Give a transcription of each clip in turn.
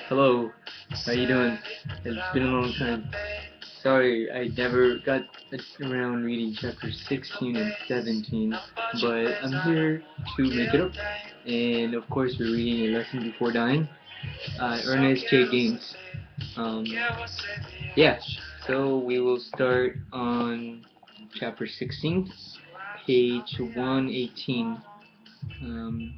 Hello, how you doing? It's been a long time. Sorry, I never got around reading chapter 16 and 17, but I'm here to make it up. And of course, we're reading A Lesson Before Dying, Ernest J. Gaines. Um, yeah, so we will start on chapter 16, page 118. Um,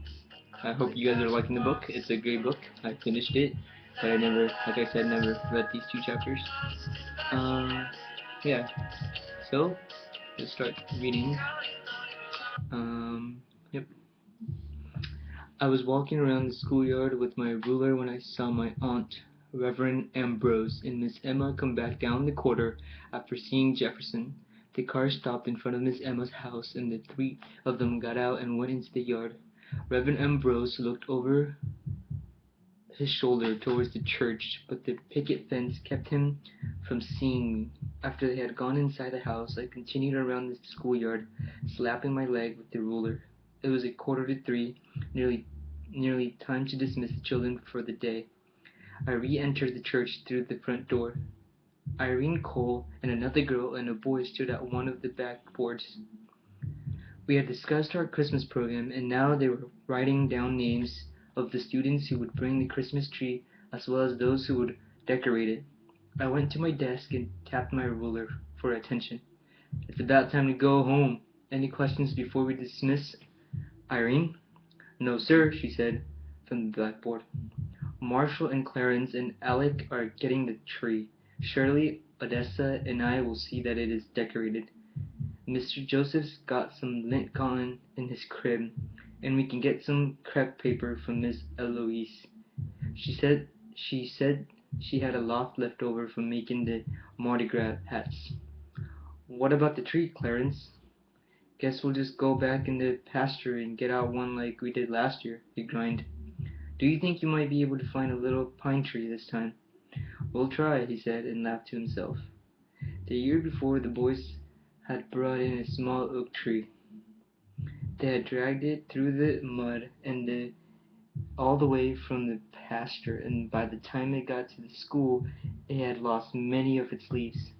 I hope you guys are liking the book. It's a great book. I finished it, but I never, like I said, never read these two chapters. Um, yeah. So let's start reading. Yep. I was walking around the schoolyard with my ruler when I saw my aunt, Reverend Ambrose, and Miss Emma come back down the corridor after seeing Jefferson. The car stopped in front of Miss Emma's house, and the three of them got out and went into the yard. Reverend Ambrose looked over his shoulder towards the church, but the picket fence kept him from seeing me. After they had gone inside the house, I continued around the schoolyard, slapping my leg with the ruler. It was 2:45, nearly time to dismiss the children for the day. I re-entered the church through the front door. Irene Cole and another girl and a boy stood at one of the back boards. We had discussed our Christmas program, and now they were writing down names of the students who would bring the Christmas tree as well as those who would decorate it. I went to my desk and tapped my ruler for attention. It's about time to go home. Any questions before we dismiss? Irene? No, sir, she said from the blackboard. Marshall and Clarence and Alec are getting the tree. Shirley, Odessa, and I will see that it is decorated. Mr. Joseph's got some lint cotton in his crib, and we can get some crepe paper from Miss Eloise. She said she had a loft left over from making the Mardi Gras hats. What about the tree, Clarence? Guess we'll just go back in the pasture and get out one like we did last year, he grinned. Do you think you might be able to find a little pine tree this time? We'll try, he said, and laughed to himself. The year before, the boys had brought in a small oak tree. They had dragged it through the mud and all the way from the pasture, and by the time it got to the school, it had lost many of its leaves.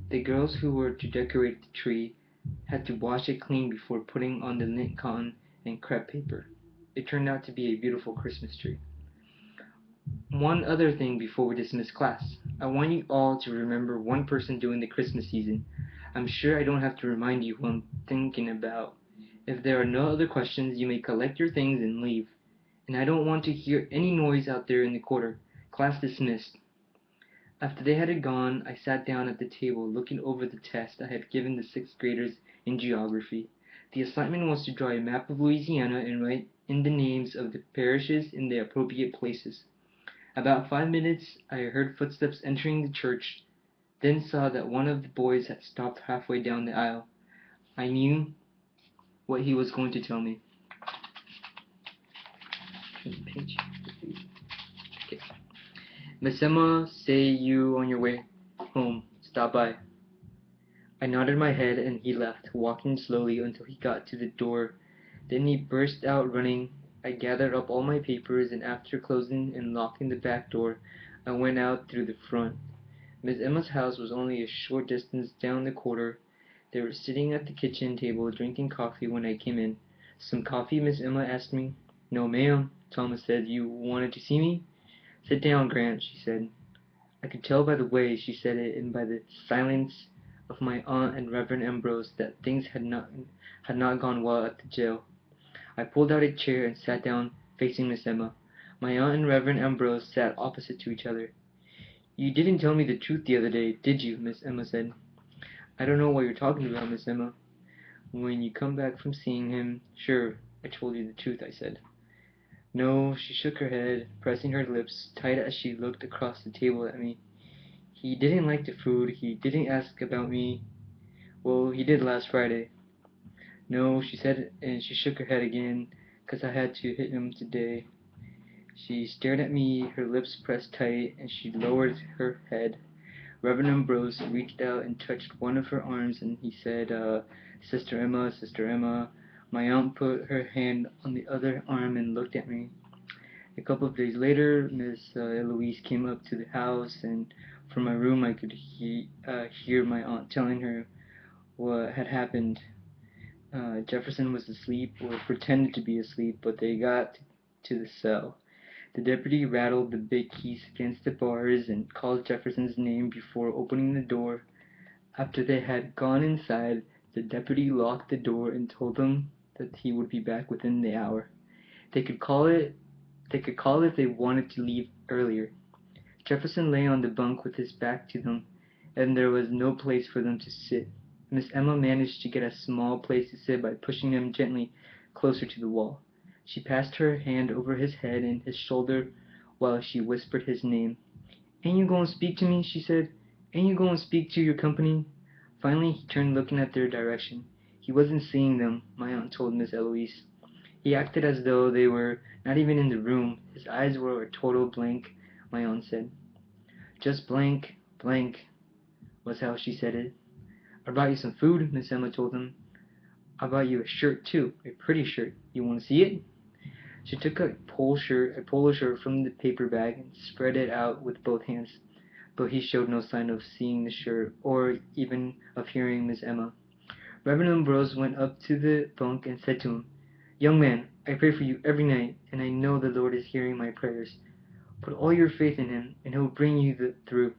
The girls who were to decorate the tree had to wash it clean before putting on the lint cotton and crepe paper. It turned out to be a beautiful Christmas tree. One other thing before we dismiss class. I want you all to remember one person during the Christmas season. I'm sure I don't have to remind you who I'm thinking about. If there are no other questions, you may collect your things and leave. And I don't want to hear any noise out there in the corridor. Class dismissed. After they had gone, I sat down at the table looking over the test I had given the sixth graders in geography. The assignment was to draw a map of Louisiana and write in the names of the parishes in the appropriate places. About 5 minutes I heard footsteps entering the church, then saw that one of the boys had stopped halfway down the aisle. I knew what he was going to tell me. Okay. Miss Emma, say you on your way home. Stop by. I nodded my head and he left, walking slowly until he got to the door. Then he burst out running. I gathered up all my papers, and after closing and locking the back door, I went out through the front. Miss Emma's house was only a short distance down the corridor. They were sitting at the kitchen table drinking coffee when I came in. Some coffee, Miss Emma asked me. No, ma'am, Thomas said. You wanted to see me? Sit down, Grant, she said. I could tell by the way she said it and by the silence of my aunt and Reverend Ambrose that things had not gone well at the jail. I pulled out a chair and sat down facing Miss Emma. My aunt and Reverend Ambrose sat opposite to each other. You didn't tell me the truth the other day, did you? Miss Emma said. I don't know what you're talking about, Miss Emma. When you come back from seeing him, sure, I told you the truth, I said. No, she shook her head, pressing her lips tight as she looked across the table at me. He didn't like the food. He didn't ask about me. Well, he did last Friday. No, she said, and she shook her head again, 'cause I had to hit him today. She stared at me, her lips pressed tight, and she lowered her head. Reverend Ambrose reached out and touched one of her arms, and he said, Sister Emma, Sister Emma. My aunt put her hand on the other arm and looked at me. A couple of days later, Miss Eloise came up to the house, and from my room I could hear my aunt telling her what had happened. Jefferson was asleep, or pretended to be asleep, but they got to the cell. The deputy rattled the big keys against the bars and called Jefferson's name before opening the door. After they had gone inside, the deputy locked the door and told them that he would be back within the hour. They could call if they wanted to leave earlier. Jefferson lay on the bunk with his back to them, and there was no place for them to sit. Miss Emma managed to get a small place to sit by pushing him gently closer to the wall. She passed her hand over his head and his shoulder while she whispered his name. "Ain't you going to speak to me?" she said. "Ain't you going to speak to your company?" Finally he turned, looking at their direction. He wasn't seeing them, my aunt told Miss Eloise. He acted as though they were not even in the room. His eyes were a total blank, my aunt said. Just blank, blank, was how she said it. "I brought you some food," Miss Emma told him. "I brought you a shirt, too, a pretty shirt. You want to see it?" She took a polo shirt from the paper bag and spread it out with both hands, but he showed no sign of seeing the shirt, or even of hearing Miss Emma. Reverend Ambrose went up to the bunk and said to him, "Young man, I pray for you every night, and I know the Lord is hearing my prayers. Put all your faith in him, and he'll bring you through."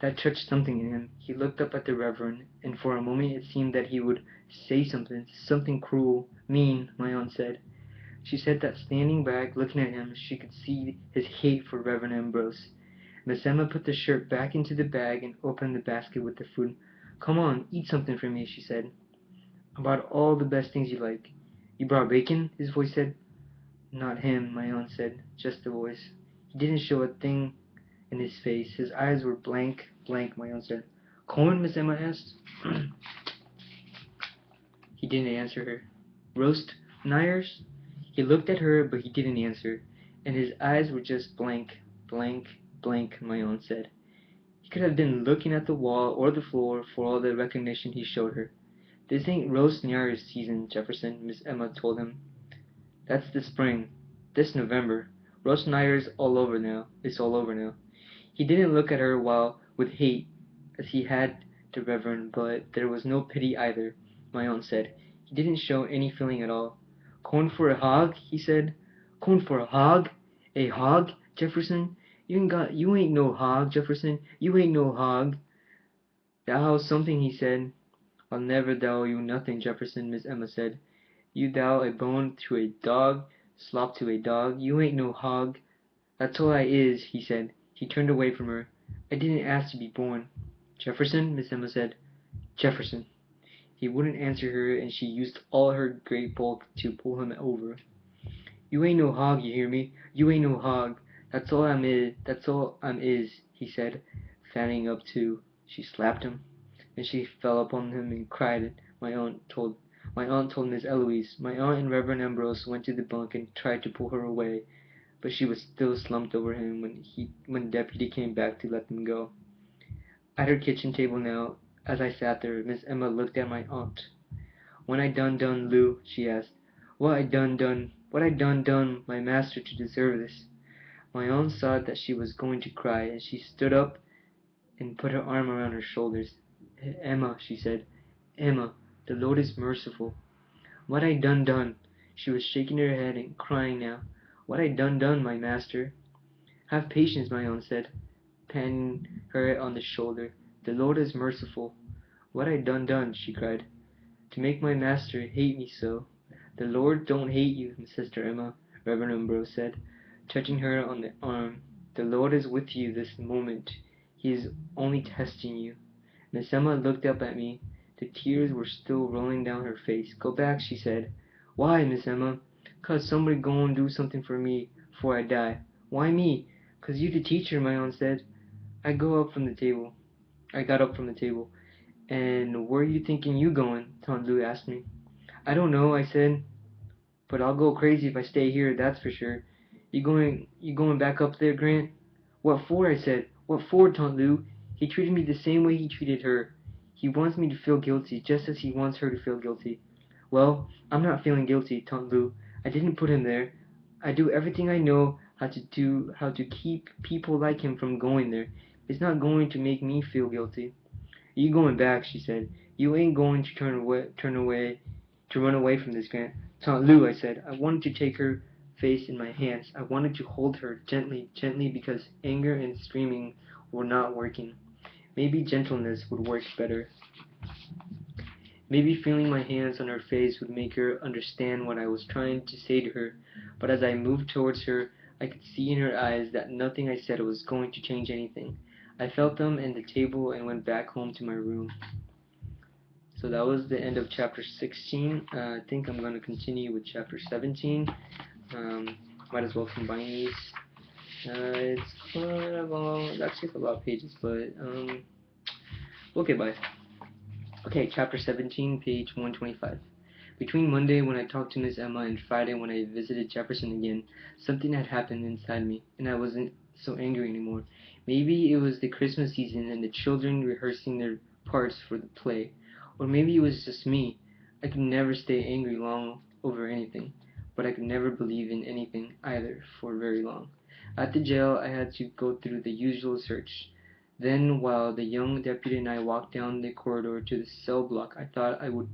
That touched something in him. He looked up at the Reverend, and for a moment it seemed that he would say something cruel, mean, my aunt said. She said that standing back, looking at him, she could see his hate for Reverend Ambrose. Miss Emma put the shirt back into the bag and opened the basket with the food. "Come on, eat something for me," she said. "I brought all the best things you like." "You brought bacon?" his voice said. "Not him," my aunt said, "just the voice. He didn't show a thing in his face. His eyes were blank, blank," my aunt said. "Corn?" Miss Emma asked. He didn't answer her. "Roast Nyers?" He looked at her, but he didn't answer, and his eyes were just blank, blank, blank, my aunt said. He could have been looking at the wall or the floor for all the recognition he showed her. "This ain't roast Nyers season, Jefferson," Miss Emma told him. "That's the spring. This November. Roast Nyers all over now. It's all over now." He didn't look at her with hate, as he had the Reverend, but there was no pity either, my aunt said. He didn't show any feeling at all. "Corn for a hog?" he said. "Corn for a hog? A hog, Jefferson? You ain't no hog, Jefferson. You ain't no hog." "Thou something," he said. "I'll never thou you nothing, Jefferson," Miss Emma said. "You thou a bone to a dog, slop to a dog. You ain't no hog." "That's all I is," he said. He turned away from her. "I didn't ask to be born." "Jefferson," Miss Emma said. "Jefferson." He wouldn't answer her, and she used all her great bulk to pull him over. "You ain't no hog, you hear me? You ain't no hog. That's all I'm is," he said, fanning up too. She slapped him. Then she fell upon him and cried. My aunt told Miss Eloise. My aunt and Reverend Ambrose went to the bunk and tried to pull her away, but she was still slumped over him when the deputy came back to let them go. At her kitchen table now, as I sat there, Miss Emma looked at my aunt. "When I done, Lou?" she asked. What I done, my master, to deserve this?" My aunt saw that she was going to cry, and she stood up and put her arm around her shoulders. "Emma," she said, "Emma, the Lord is merciful." "What I done?" She was shaking her head and crying now. "What I done, my master?" "Have patience," my aunt said, patting her on the shoulder. "The Lord is merciful." "What I done?" she cried. "To make my master hate me so." "The Lord don't hate you, Sister Emma," Reverend Ambrose said, touching her on the arm. "The Lord is with you this moment. He is only testing you." Miss Emma looked up at me. The tears were still rolling down her face. "Go back," she said. "Why, Miss Emma?" "'Cause somebody goin' do something for me 'fore I die." "Why me?" "'Cause you the teacher," my aunt said. I got up from the table. "And where you thinking you going?" Aunt Lou asked me. "I don't know," I said. "But I'll go crazy if I stay here, that's for sure." You going back up there, Grant?" "What for?" I said. "What for, Aunt Lou? He treated me the same way he treated her. He wants me to feel guilty, just as he wants her to feel guilty." "Well, I'm not feeling guilty, Aunt Lou. I didn't put him there. I do everything I know how to keep people like him from going there. It's not going to make me feel guilty. You going back, she said. You ain't going to run away from this, Grant. Aunt Lou, I said. I wanted to take her face in my hands. I wanted to hold her gently, gently, because anger and screaming were not working. Maybe gentleness would work better. Maybe feeling my hands on her face would make her understand what I was trying to say to her. But as I moved towards her, I could see in her eyes that nothing I said was going to change anything. I felt them in the table and went back home to my room. So that was the end of chapter 16. I think I'm going to continue with chapter 17. Might as well combine these. It's quite a long, actually it's a lot of pages, but okay, bye. Okay, chapter 17, page 125. Between Monday when I talked to Miss Emma and Friday when I visited Jefferson again, something had happened inside me, and I wasn't so angry anymore. Maybe it was the Christmas season and the children rehearsing their parts for the play. Or maybe it was just me. I could never stay angry long over anything, but I could never believe in anything either for very long. At the jail, I had to go through the usual search. Then, while the young deputy and I walked down the corridor to the cell block, I thought I would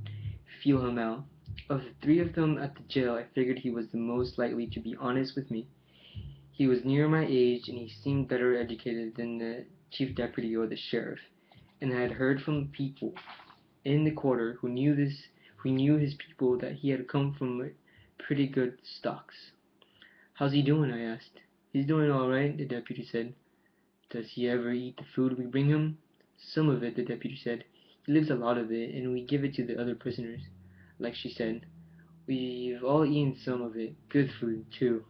feel him out. Of the three of them at the jail, I figured he was the most likely to be honest with me. He was near my age, and he seemed better educated than the chief deputy or the sheriff. And I had heard from people in the quarter who knew his people, that he had come from pretty good stocks. "How's he doing?" I asked. "He's doing all right," the deputy said. "Does he ever eat the food we bring him?" "Some of it," the deputy said. "He lives a lot of it, and we give it to the other prisoners." Like she said, "We've all eaten some of it. Good food, too."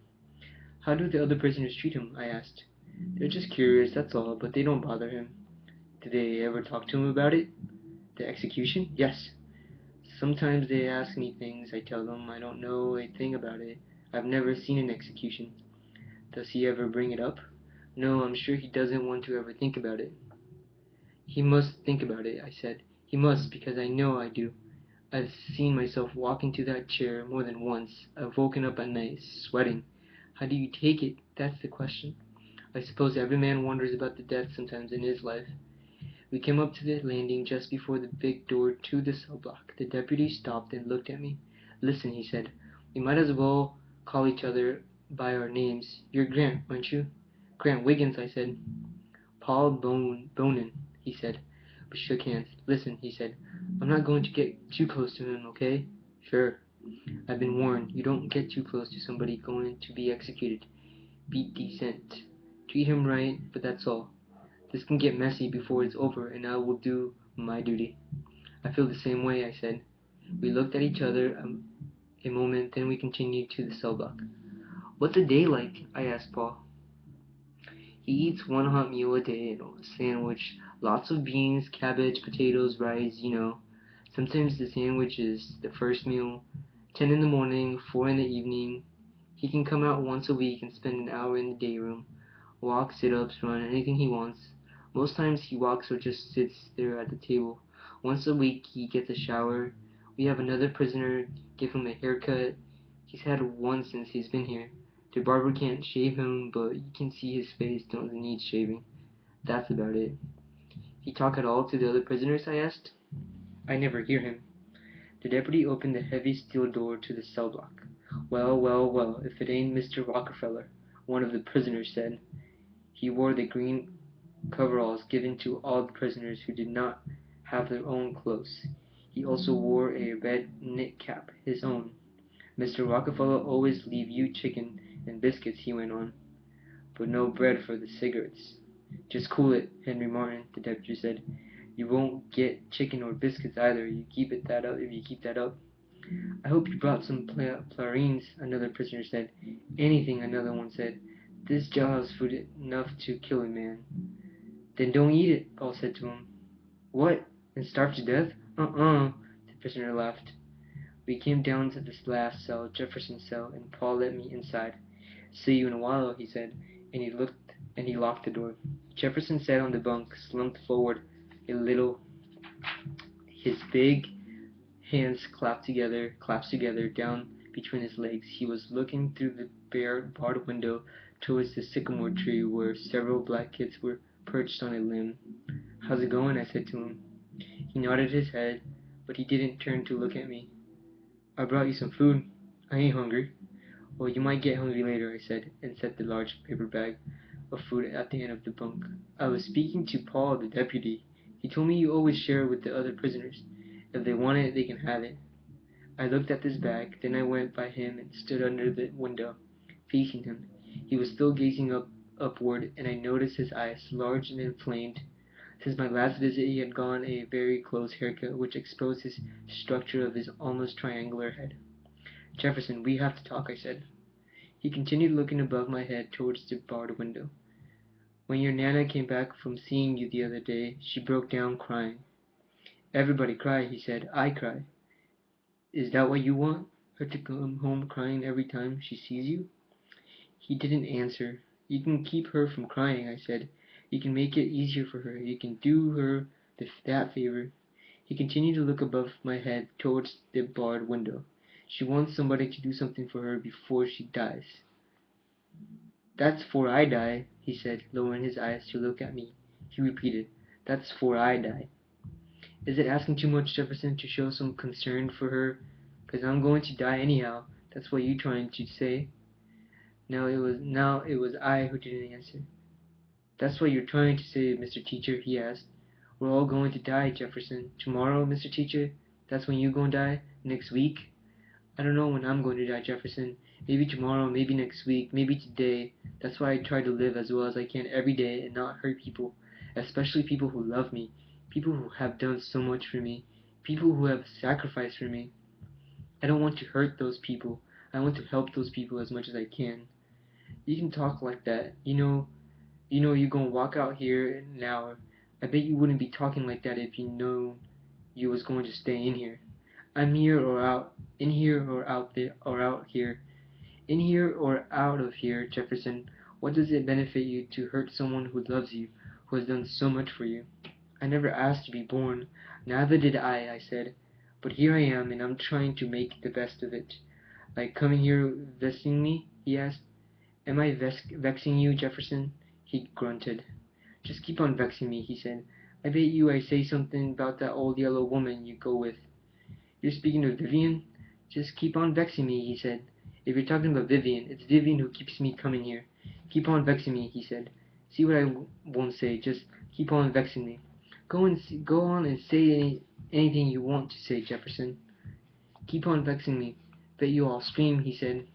"How do the other prisoners treat him?" I asked. "They're just curious, that's all, but they don't bother him." "Did they ever talk to him about it?" "The execution?" "Yes. Sometimes they ask me things. I tell them I don't know a thing about it. I've never seen an execution." "Does he ever bring it up?" "No, I'm sure he doesn't want to ever think about it." "He must think about it," I said. "He must, because I know I do. I've seen myself walk into that chair more than once. I've woken up at night, sweating. How do you take it? That's the question. I suppose every man wonders about the death sometimes in his life." We came up to the landing just before the big door to the cell block. The deputy stopped and looked at me. "Listen," he said. "We might as well call each other by our names. You're Grant, aren't you?" "Grant Wiggins," I said. "Paul Bonin," he said. We shook hands. "Listen," he said. "I'm not going to get too close to him, okay?" "Sure." "I've been warned. You don't get too close to somebody going to be executed. Be decent. Treat him right, but that's all. This can get messy before it's over, and I will do my duty." "I feel the same way," I said. We looked at each other a moment, then we continued to the cell block. "What's a day like?" I asked Paul. "He eats one hot meal a day and a sandwich. Lots of beans, cabbage, potatoes, rice, you know. Sometimes the sandwich is the first meal. 10 in the morning, 4 in the evening. He can come out once a week and spend an hour in the day room. Walk, sit-ups, run, anything he wants. Most times he walks or just sits there at the table. Once a week he gets a shower. We have another prisoner give him a haircut. He's had one since he's been here. The barber can't shave him, but you can see his face doesn't need shaving. That's about it." "He talk at all to the other prisoners?" I asked. "I never hear him." The deputy opened the heavy steel door to the cell block. "Well, well, well, if it ain't Mr. Rockefeller," one of the prisoners said. He wore the green coveralls given to all the prisoners who did not have their own clothes. He also wore a red knit cap, his own. "Mr. Rockefeller always leave you chicken and biscuits," he went on, "but no bread for the cigarettes." "Just cool it, Henry Martin," the deputy said. "You won't get chicken or biscuits either. You keep that up. If you keep that up." "I hope you brought some clarines," another prisoner said. "Anything," another one said. "This jailhouse food enough to kill a man." "Then don't eat it," Paul said to him. "What? And starve to death?" The prisoner laughed. We came down to this last cell, Jefferson's cell, and Paul let me inside. "See you in a while," he said, and he locked the door. Jefferson sat on the bunk, slumped forward a little, his big hands clasped together down between his legs. He was looking through the bare barred window towards the sycamore tree where several black kids were perched on a limb. "How's it going?" I said to him. He nodded his head, but he didn't turn to look at me. "I brought you some food. I ain't hungry." "Well, you might get hungry later," I said, and set the large paper bag of food at the end of the bunk. "I was speaking to Paul, the deputy. He told me you always share with the other prisoners. If they want it, they can have it." I looked at this bag, then I went by him and stood under the window, facing him. He was still gazing upward, and I noticed his eyes, large and inflamed. Since my last visit he had gone a very close haircut, which exposed his structure of his almost triangular head. "Jefferson, we have to talk," I said. He continued looking above my head towards the barred window. "When your Nana came back from seeing you the other day, she broke down crying." "Everybody cry," he said. "I cry." "Is that what you want? Her to come home crying every time she sees you?" He didn't answer. "You can keep her from crying," I said. "You can make it easier for her. You can do her that favor." He continued to look above my head towards the barred window. "She wants somebody to do something for her before she dies." "That's 'fore I die," he said, lowering his eyes to look at me. He repeated, "That's 'fore I die." "Is it asking too much, Jefferson, to show some concern for her? 'Cause I'm going to die anyhow. That's what you're trying to say." Now it was I who didn't answer. "That's what you're trying to say, Mr. Teacher?" he asked. "We're all going to die, Jefferson. Tomorrow, Mr. Teacher? That's when you going to die? Next week?" "I don't know when I'm going to die, Jefferson. Maybe tomorrow, maybe next week, maybe today. That's why I try to live as well as I can every day and not hurt people, especially people who love me, people who have done so much for me, people who have sacrificed for me. I don't want to hurt those people. I want to help those people as much as I can." "You can talk like that. You know you're going to walk out here in an hour. I bet you wouldn't be talking like that if you know you was going to stay in here." "I'm here or out, in here or out there or out here, in here or out of here, Jefferson. What does it benefit you to hurt someone who loves you, who has done so much for you?" "I never asked to be born." "Neither did I said. But here I am, and I'm trying to make the best of it." "Like coming here vexing me?" he asked. "Am I vexing you, Jefferson?" He grunted. "Just keep on vexing me," he said. "I bet you I say something about that old yellow woman you go with." "You're speaking of Vivian?" "Just keep on vexing me," he said. "If you're talking about Vivian, it's Vivian who keeps me coming here." "Keep on vexing me," he said. "See what I won't say. Just keep on vexing me." Go on and say anything you want to say, Jefferson." "Keep on vexing me. Bet you I'll scream," he said.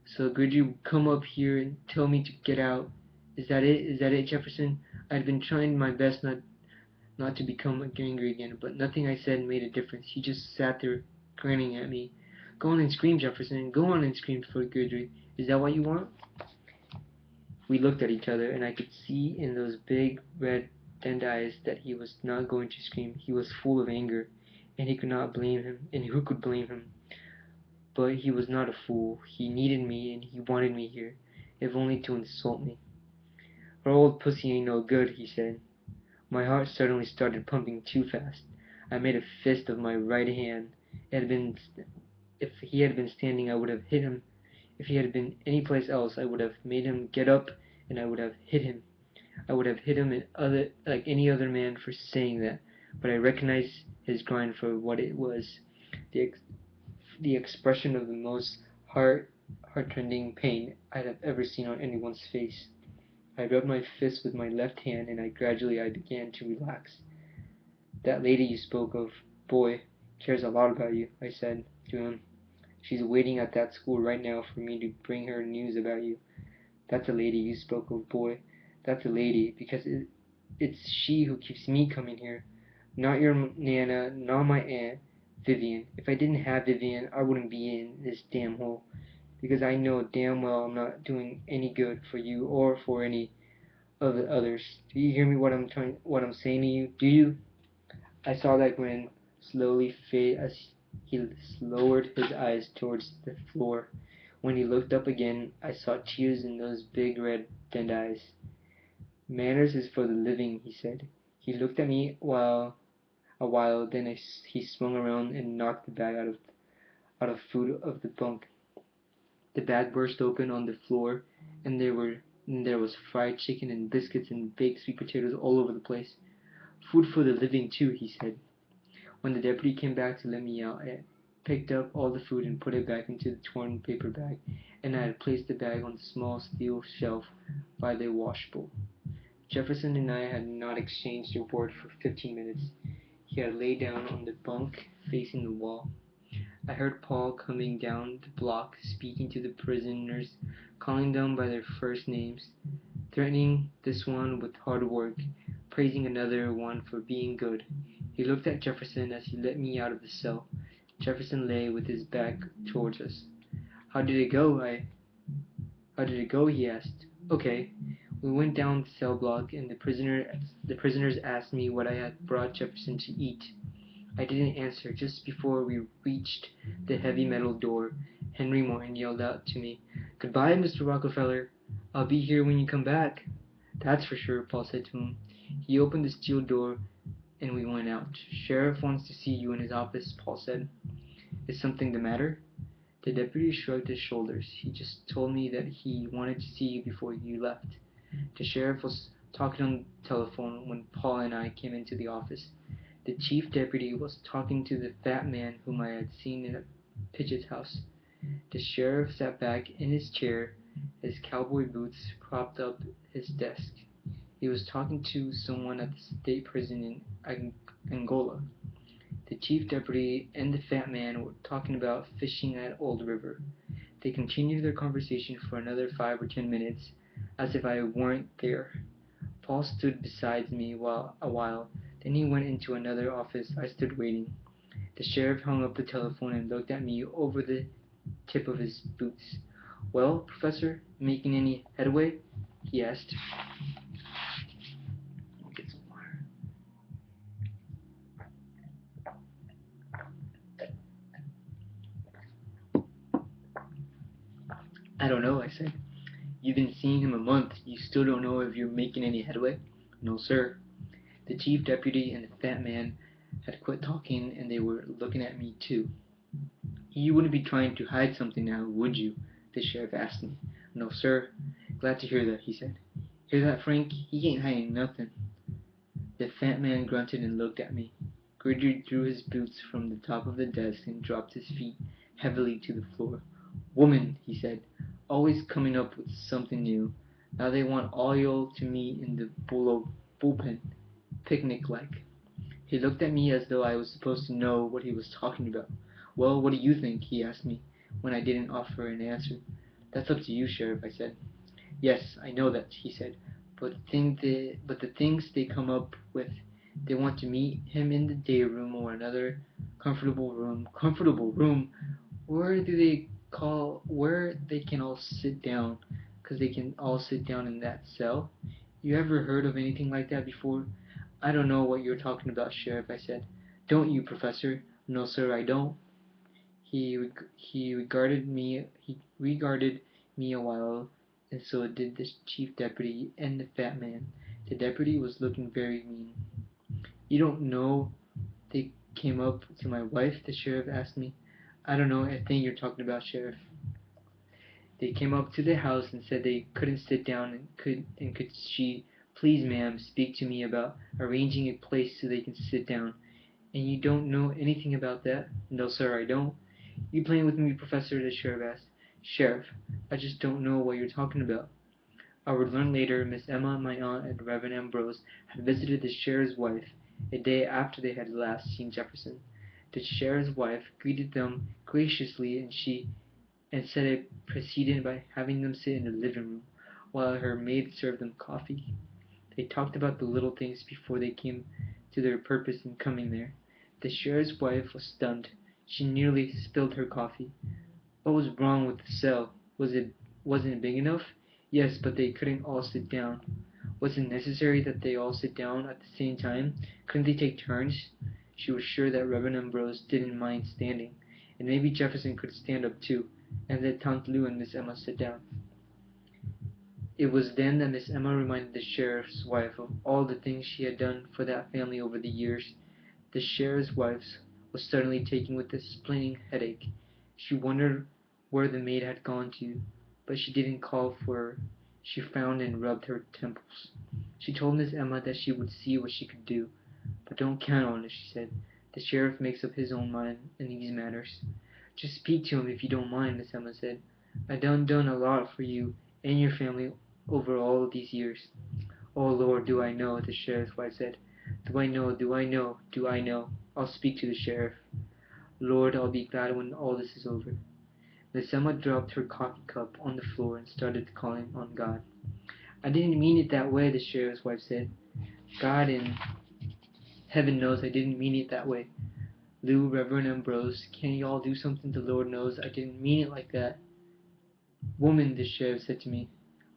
"So Gridley would come up here and tell me to get out. Is that it? Is that it, Jefferson?" I'd been trying my best not to become angry again, but nothing I said made a difference. He just sat there grinning at me. "Go on and scream, Jefferson. Go on and scream for Gridley. Is that what you want?" We looked at each other, and I could see in those big red dead eyes that he was not going to scream. He was full of anger, and he could not blame him, and who could blame him? But he was not a fool. He needed me, and he wanted me here, if only to insult me. "Her old pussy ain't no good," he said. My heart suddenly started pumping too fast. I made a fist of my right hand. If he had been standing, I would have hit him. If he had been any place else, I would have made him get up, and I would have hit him. I would have hit him like any other man for saying that. But I recognized his grind for what it was, the expression of the most heartrending pain I have ever seen on anyone's face. I rubbed my fist with my left hand, and gradually I began to relax. "That lady you spoke of, boy, cares a lot about you," I said to him. "She's waiting at that school right now for me to bring her news about you. That's the lady you spoke of, boy. That's the lady, because it's she who keeps me coming here. Not your Nana, not my aunt, Vivian. If I didn't have Vivian, I wouldn't be in this damn hole, because I know damn well I'm not doing any good for you or for any of the others. Do you hear me what I'm saying to you? Do you?" I saw that grin slowly fade as he lowered his eyes towards the floor. When he looked up again, I saw tears in those big red dead eyes. "Manners is for the living," he said. He looked at me a while, then he swung around and knocked the bag out of foot of the bunk. The bag burst open on the floor, and there was fried chicken and biscuits and baked sweet potatoes all over the place. Food for the living too, he said. When the deputy came back to let me out, I picked up all the food and put it back into the torn paper bag, and I had placed the bag on the small steel shelf by the washbowl. Jefferson and I had not exchanged a word for 15 minutes. He had laid down on the bunk facing the wall. I heard Paul coming down the block, speaking to the prisoners, calling them by their first names, threatening this one with hard work, praising another one for being good. He looked at Jefferson as he let me out of the cell. Jefferson lay with his back towards us. How did it go? How did it go? He asked. Okay. We went down the cell block, and the prisoners asked me what I had brought Jefferson to eat. I didn't answer. Just before we reached the heavy metal door, Henry Morton yelled out to me, "Goodbye, Mr. Rockefeller. I'll be here when you come back." "That's for sure," Paul said to him. He opened the steel door, and we went out. "Sheriff wants to see you in his office," Paul said. "Is something the matter?" The deputy shrugged his shoulders. "He just told me that he wanted to see you before you left." The sheriff was talking on the telephone when Paul and I came into the office. The chief deputy was talking to the fat man whom I had seen at Pidgeot's house. The sheriff sat back in his chair, his cowboy boots propped up his desk. He was talking to someone at the state prison in Angola. The chief deputy and the fat man were talking about fishing at Old River. They continued their conversation for another 5 or 10 minutes, as if I weren't there. Paul stood beside me a while, then he went into another office. I stood waiting. The sheriff hung up the telephone and looked at me over the tip of his boots. "Well, Professor, making any headway?" he asked. Get some water. "I don't know," I said. "You've been seeing him a month. You still don't know if you're making any headway?" "No, sir." The chief deputy and the fat man had quit talking, and they were looking at me too. "You wouldn't be trying to hide something now, would you?" the sheriff asked me. "No, sir." "Glad to hear that," he said. "Hear that, Frank? He ain't hiding nothing." The fat man grunted and looked at me. Gridger drew his boots from the top of the desk and dropped his feet heavily to the floor. "Woman," he said, "always coming up with something new. Now they want all y'all to meet in the bullpen, picnic-like." He looked at me as though I was supposed to know what he was talking about. "Well, what do you think?" he asked me, when I didn't offer an answer. "That's up to you, Sheriff," I said. "Yes, I know that," he said, but the things they come up with, they want to meet him in the day room or another comfortable room. Comfortable room? Where they can all sit down, 'cause they can all sit down in that cell? You ever heard of anything like that before?" "I don't know what you're talking about, Sheriff," I said. "Don't you, Professor?" "No, sir, I don't." He regarded me a while, and so did the chief deputy and the fat man. The deputy was looking very mean. "You don't know they came up to my wife?" the sheriff asked me. "I don't know a thing you're talking about, Sheriff." "They came up to the house and said they couldn't sit down, and could she please, ma'am, speak to me about arranging a place so they can sit down. And you don't know anything about that?" "No, sir, I don't." "You playing with me, Professor?" the sheriff asked. "Sheriff, I just don't know what you're talking about." I would learn later Miss Emma, my aunt, and Reverend Ambrose had visited the sheriff's wife a day after they had last seen Jefferson. The sheriff's wife greeted them graciously, and said it proceeded by having them sit in the living room while her maid served them coffee. They talked about the little things before they came to their purpose in coming there. The sheriff's wife was stunned. She nearly spilled her coffee. What was wrong with the cell? Wasn't it big enough? Yes, but they couldn't all sit down. Was it necessary that they all sit down at the same time? Couldn't they take turns? She was sure that Reverend Ambrose didn't mind standing, and maybe Jefferson could stand up too, and let Tante Lou and Miss Emma sit down. It was then that Miss Emma reminded the sheriff's wife of all the things she had done for that family over the years. The sheriff's wife was suddenly taken with a splitting headache, She wondered where the maid had gone to, but she didn't call for her. She frowned and rubbed her temples. She told Miss Emma that she would see what she could do. "But don't count on it," she said. "The sheriff makes up his own mind in these matters." "Just speak to him if you don't mind," Miss Emma said. "I done a lot for you and your family over all these years." "Oh, Lord, do I know," the sheriff's wife said. "Do I know, do I know, do I know? I'll speak to the sheriff. Lord, I'll be glad when all this is over." Miss Emma dropped her coffee cup on the floor and started calling on God. "I didn't mean it that way," the sheriff's wife said. "God in heaven knows I didn't mean it that way. Lou, Reverend Ambrose, can't you all do something? The Lord knows I didn't mean it like that." "Woman," the sheriff said to me,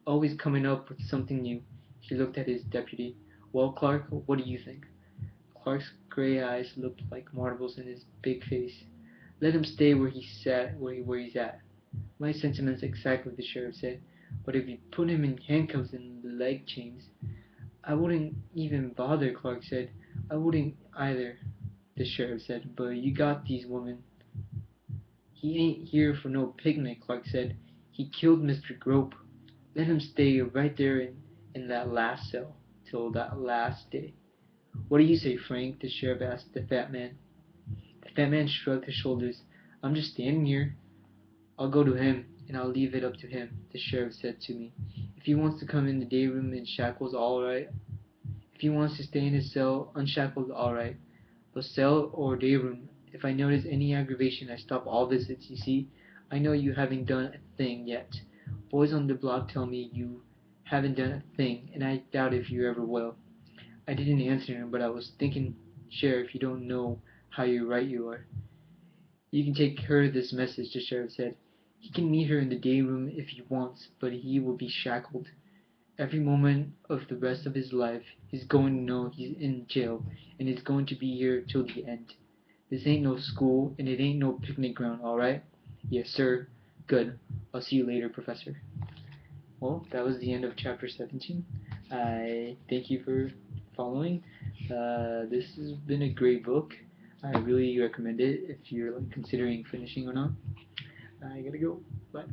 "always coming up with something new." He looked at his deputy. "Well, Clark, what do you think?" Clark's gray eyes looked like marbles in his big face. "Let him stay where he's at." "My sentiments exactly," the sheriff said. "But if you put him in handcuffs and leg chains—" "I wouldn't even bother," Clark said. "I wouldn't either," the sheriff said. "But you got these women—" "He ain't here for no picnic," Clark said. "He killed Mr. Grope. Let him stay right there in that last cell till that last day." "What do you say, Frank?" the sheriff asked the fat man. The fat man shrugged his shoulders. "I'm just standing here." "I'll go to him, and I'll leave it up to him," the sheriff said to me. "If he wants to come in the day room in shackles, all right. If he wants to stay in his cell unshackled, all right. But cell or day room, if I notice any aggravation I stop all visits. You see, I know you haven't done a thing yet. Boys on the block tell me you haven't done a thing, and I doubt if you ever will." I didn't answer him, but I was thinking, "Sheriff, you don't know how right you are." "You can take her this message," the sheriff said. "He can meet her in the day room if he wants, but he will be shackled. Every moment of the rest of his life he's going to know he's in jail, and he's going to be here till the end. This ain't no school, and it ain't no picnic ground, all right?" "Yes, sir." "Good. I'll see you later, Professor." Well, that was the end of chapter 17. I thank you for following. This has been a great book. I really recommend it if you're considering finishing or not. I gotta go. Bye.